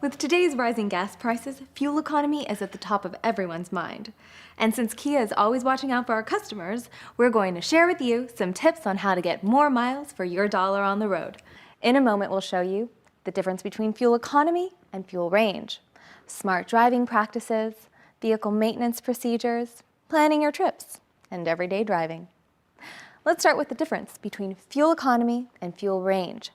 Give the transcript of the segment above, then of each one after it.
With today's rising gas prices, fuel economy is at the top of everyone's mind. And since Kia is always watching out for our customers, we're going to share with you some tips on how to get more miles for your dollar on the road. In a moment, we'll show you the difference between fuel economy and fuel range, smart driving practices, vehicle maintenance procedures, planning your trips, and everyday driving. Let's start with the difference between fuel economy and fuel range.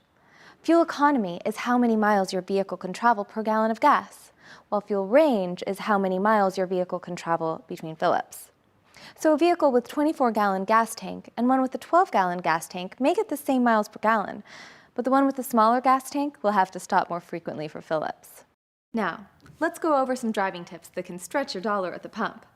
Fuel economy is how many miles your vehicle can travel per gallon of gas, while fuel range is how many miles your vehicle can travel between fill-ups. So a vehicle with a 24-gallon gas tank and one with a 12-gallon gas tank may get the same miles per gallon, but the one with the smaller gas tank will have to stop more frequently for fill-ups. Now, let's go over some driving tips that can stretch your dollar at the pump.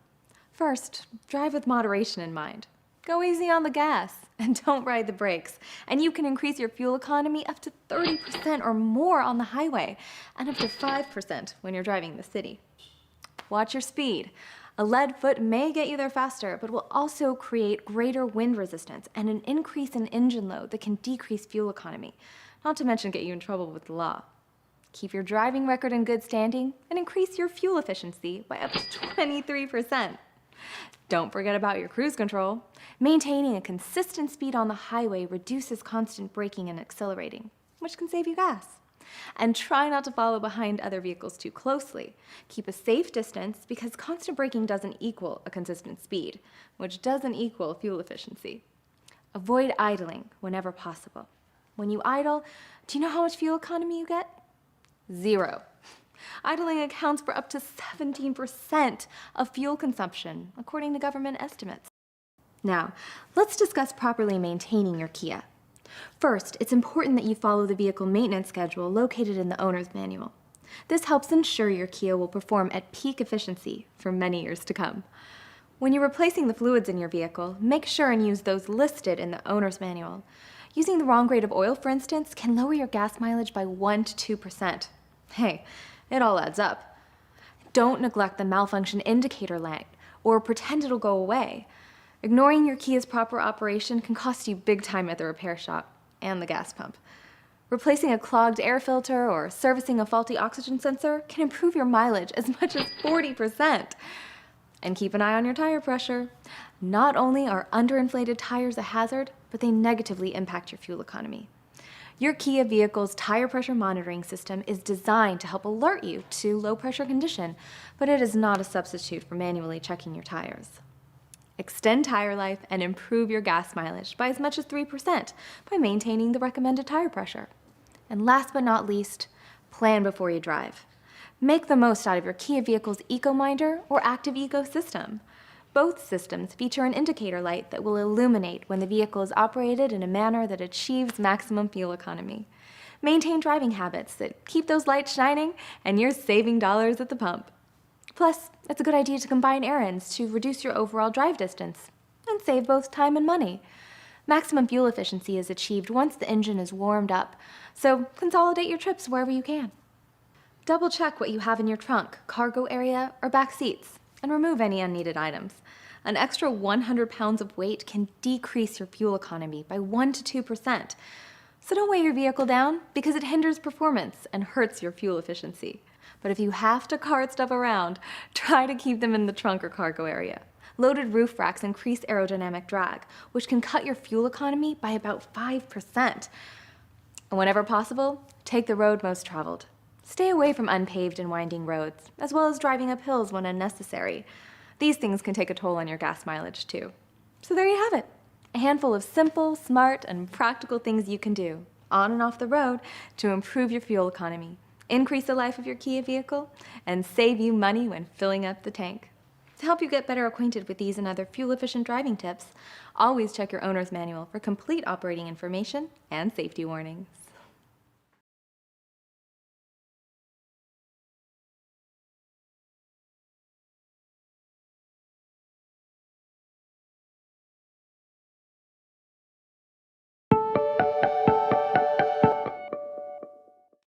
First, drive with moderation in mind. Go easy on the gas and don't ride the brakes, and you can increase your fuel economy up to 30% or more on the highway and up to 5% when you're driving the city. Watch your speed. A lead foot may get you there faster, but will also create greater wind resistance and an increase in engine load that can decrease fuel economy, not to mention get you in trouble with the law. Keep your driving record in good standing and increase your fuel efficiency by up to 23%. Don't forget about your cruise control. Maintaining a consistent speed on the highway reduces constant braking and accelerating, which can save you gas. And try not to follow behind other vehicles too closely. Keep a safe distance because constant braking doesn't equal a consistent speed, which doesn't equal fuel efficiency. Avoid idling whenever possible. When you idle, do you know how much fuel economy you get? 0. Idling accounts for up to 17% of fuel consumption, according to government estimates. Now, let's discuss properly maintaining your Kia. First, it's important that you follow the vehicle maintenance schedule located in the owner's manual. This helps ensure your Kia will perform at peak efficiency for many years to come. When you're replacing the fluids in your vehicle, make sure and use those listed in the owner's manual. Using the wrong grade of oil, for instance, can lower your gas mileage by 1 to 2%. Hey, it all adds up. Don't neglect the malfunction indicator light or pretend it'll go away. Ignoring your Kia's proper operation can cost you big time at the repair shop and the gas pump. Replacing a clogged air filter or servicing a faulty oxygen sensor can improve your mileage as much as 40%. And keep an eye on your tire pressure. Not only are underinflated tires a hazard, but they negatively impact your fuel economy. Your Kia vehicle's tire pressure monitoring system is designed to help alert you to low pressure condition, but it is not a substitute for manually checking your tires. Extend tire life and improve your gas mileage by as much as 3% by maintaining the recommended tire pressure. And last but not least, plan before you drive. Make the most out of your Kia vehicle's EcoMinder or Active Eco system. Both systems feature an indicator light that will illuminate when the vehicle is operated in a manner that achieves maximum fuel economy. Maintain driving habits that keep those lights shining, and you're saving dollars at the pump. Plus, it's a good idea to combine errands to reduce your overall drive distance and save both time and money. Maximum fuel efficiency is achieved once the engine is warmed up, so consolidate your trips wherever you can. Double check what you have in your trunk, cargo area, or back seats, and remove any unneeded items. An extra 100 pounds of weight can decrease your fuel economy by 1 to 2%. So don't weigh your vehicle down because it hinders performance and hurts your fuel efficiency. But if you have to cart stuff around, try to keep them in the trunk or cargo area. Loaded roof racks increase aerodynamic drag, which can cut your fuel economy by about 5%. And whenever possible, take the road most traveled. Stay away from unpaved and winding roads, as well as driving up hills when unnecessary. These things can take a toll on your gas mileage too. So there you have it, a handful of simple, smart, and practical things you can do, on and off the road, to improve your fuel economy, increase the life of your Kia vehicle, and save you money when filling up the tank. To help you get better acquainted with these and other fuel-efficient driving tips, always check your owner's manual for complete operating information and safety warnings.